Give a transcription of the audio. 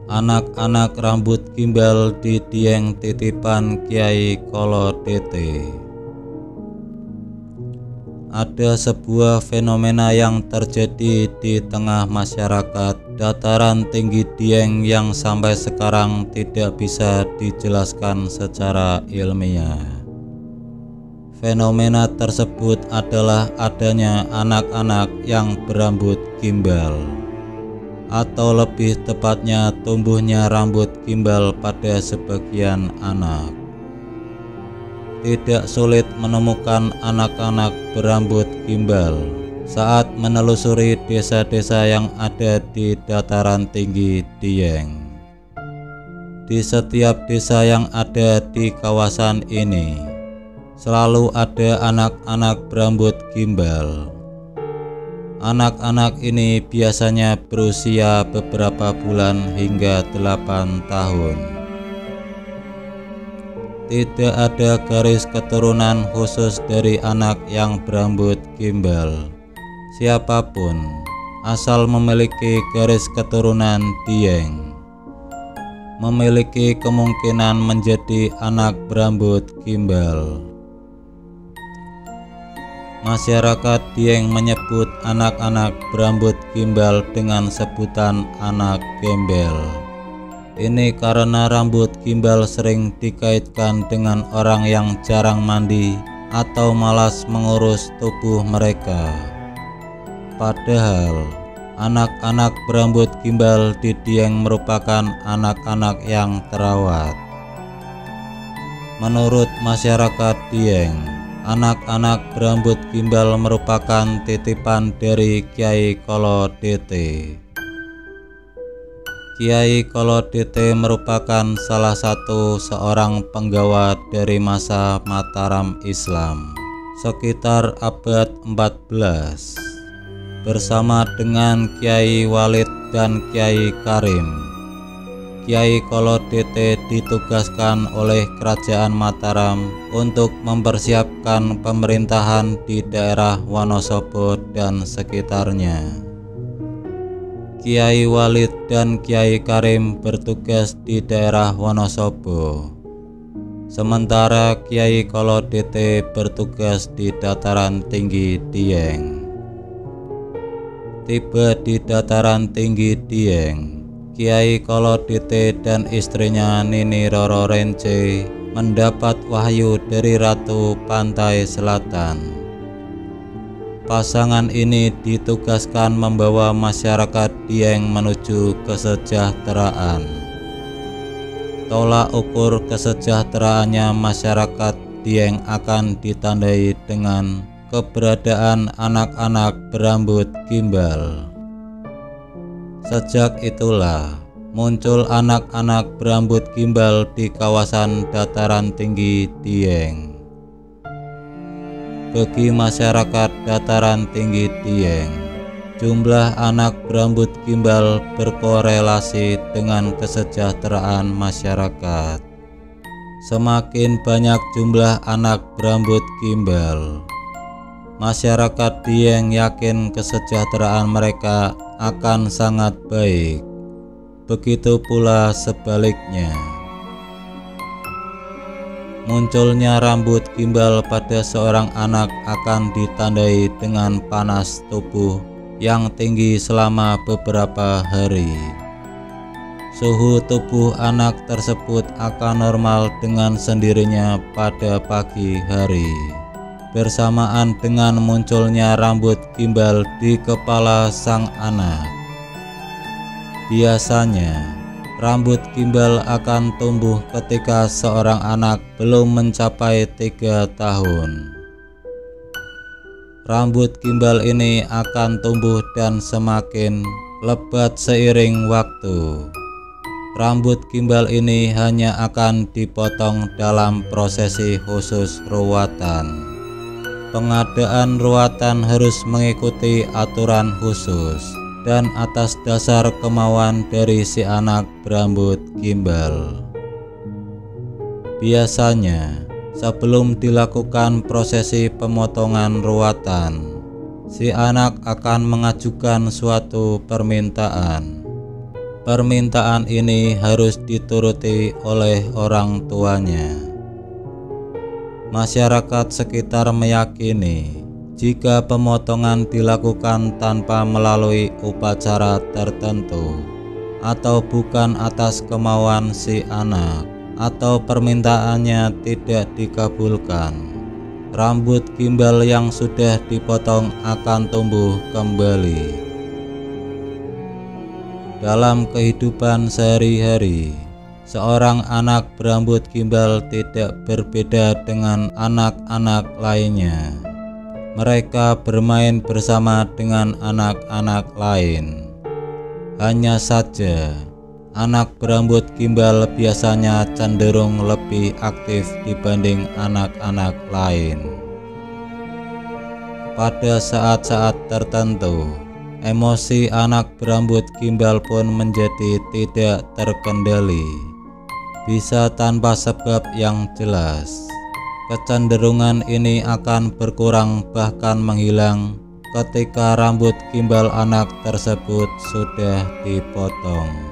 Anak-anak rambut gimbal di Dieng titipan Kyai Kolo Dete. Ada sebuah fenomena yang terjadi di tengah masyarakat dataran tinggi Dieng yang sampai sekarang tidak bisa dijelaskan secara ilmiah. Fenomena tersebut adalah adanya anak-anak yang berambut gimbal, atau lebih tepatnya tumbuhnya rambut gimbal pada sebagian anak. Tidak sulit menemukan anak-anak berambut gimbal saat menelusuri desa-desa yang ada di dataran tinggi Dieng. Di setiap desa yang ada di kawasan ini selalu ada anak-anak berambut gimbal. Anak-anak ini biasanya berusia beberapa bulan hingga 8 tahun. Tidak ada garis keturunan khusus dari anak yang berambut gimbal. Siapapun asal memiliki garis keturunan Dieng memiliki kemungkinan menjadi anak berambut gimbal. Masyarakat Dieng menyebut anak-anak berambut gimbal dengan sebutan anak gembel. Ini karena rambut gimbal sering dikaitkan dengan orang yang jarang mandi atau malas mengurus tubuh mereka. Padahal anak-anak berambut gimbal di Dieng merupakan anak-anak yang terawat. Menurut masyarakat Dieng, anak-anak berambut gimbal merupakan titipan dari Kyai Kolo Dete. Kyai Kolo Dete merupakan salah satu seorang penggawa dari masa Mataram Islam sekitar abad 14 bersama dengan Kyai Walid dan Kyai Karim. Kyai Kolo Dete ditugaskan oleh Kerajaan Mataram untuk mempersiapkan pemerintahan di daerah Wonosobo dan sekitarnya. Kyai Walid dan Kyai Karim bertugas di daerah Wonosobo, sementara Kyai Kolo Dete bertugas di dataran tinggi Dieng. Tiba di dataran tinggi Dieng, Kyai Kolo Dete dan istrinya Nini Roro Rence mendapat wahyu dari Ratu Pantai Selatan. Pasangan ini ditugaskan membawa masyarakat Dieng menuju kesejahteraan. Tolak ukur kesejahteraannya masyarakat Dieng akan ditandai dengan keberadaan anak-anak berambut gimbal. Sejak itulah muncul anak-anak berambut gimbal di kawasan dataran tinggi Dieng. Bagi masyarakat dataran tinggi Dieng, jumlah anak berambut gimbal berkorelasi dengan kesejahteraan masyarakat. Semakin banyak jumlah anak berambut gimbal, masyarakat Dieng yakin kesejahteraan mereka akan sangat baik. Begitu pula sebaliknya. Munculnya rambut gimbal pada seorang anak akan ditandai dengan panas tubuh yang tinggi selama beberapa hari. Suhu tubuh anak tersebut akan normal dengan sendirinya pada pagi hari, bersamaan dengan munculnya rambut gimbal di kepala sang anak. Biasanya rambut gimbal akan tumbuh ketika seorang anak belum mencapai 3 tahun. Rambut gimbal ini akan tumbuh dan semakin lebat seiring waktu. Rambut gimbal ini hanya akan dipotong dalam prosesi khusus ruwatan. Pengadaan ruwatan harus mengikuti aturan khusus dan atas dasar kemauan dari si anak berambut gimbal. Biasanya, sebelum dilakukan prosesi pemotongan ruwatan, si anak akan mengajukan suatu permintaan. Permintaan ini harus dituruti oleh orang tuanya. Masyarakat sekitar meyakini jika pemotongan dilakukan tanpa melalui upacara tertentu atau bukan atas kemauan si anak atau permintaannya tidak dikabulkan, rambut gimbal yang sudah dipotong akan tumbuh kembali. Dalam kehidupan sehari-hari, seorang anak berambut gimbal tidak berbeda dengan anak-anak lainnya. Mereka bermain bersama dengan anak-anak lain. Hanya saja, anak berambut gimbal biasanya cenderung lebih aktif dibanding anak-anak lain. Pada saat-saat tertentu, emosi anak berambut gimbal pun menjadi tidak terkendali, bisa tanpa sebab yang jelas. Kecenderungan ini akan berkurang bahkan menghilang ketika rambut gimbal anak tersebut sudah dipotong.